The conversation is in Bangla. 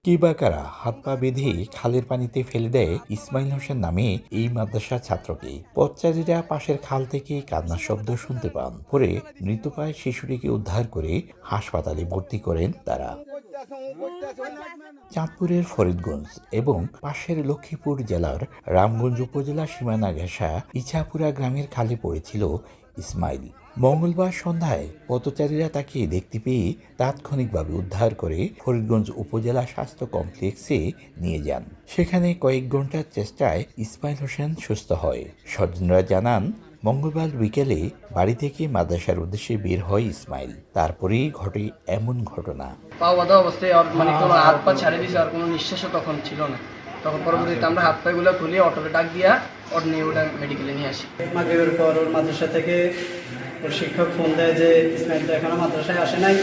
কিবাকারা হাত পা বেঁধে খালের পানিতে ফেলে দেয় ইসমাইল হোসেন নামে এই মাদ্রাসার ছাত্রকে। পথচারীরা পাশের খাল থেকে কান্নার শব্দ শুনতে পান। পরে মৃতপ্রায় শিশুটিকে উদ্ধার করে হাসপাতালে ভর্তি করেন তারা। চাঁদপুরের ফরিদগঞ্জ এবং পাশের লক্ষ্মীপুর জেলার রামগঞ্জ উপজেলা সীমানা ঘেঁষা ইছাপুরা গ্রামের খালে পড়েছিল ইসমাইল। মঙ্গলবার সন্ধ্যায় পথচারীরা তাকে দেখতে পেয়ে তাৎক্ষণিকভাবে উদ্ধার করে ফরিদগঞ্জ উপজেলা স্বাস্থ্য কমপ্লেক্সে নিয়ে যান। সেখানে কয়েক ঘন্টার চেষ্টায় ইসমাইল হোসেন সুস্থ হয়। স্বজনরা জানান, মঙ্গলবার বিকেলে বাড়ি থেকে মাদ্রাসার উদ্দেশ্যে বের হয় ইসমাইল। তারপরেই ঘটে এমন ঘটনা। পা বাঁধা অবস্থায় মানে কোনো হাত পা ছাড়ে দিয়েছে, আর কোনো নিঃশ্বাসও তখন ছিল না। তখন পরবর্তীতে আমরা হাত পাগুলো খুলে অটোতে ডাক দিয়া ওর নিয়ে ওটা মেডিকেলে নিয়ে আসি। মাগরিবের পর ওর মাদ্রাসা থেকে ওর শিক্ষক ফোন দেয় যে ইসমাইল তো এখনো মাদ্রাসায় আসে নাই,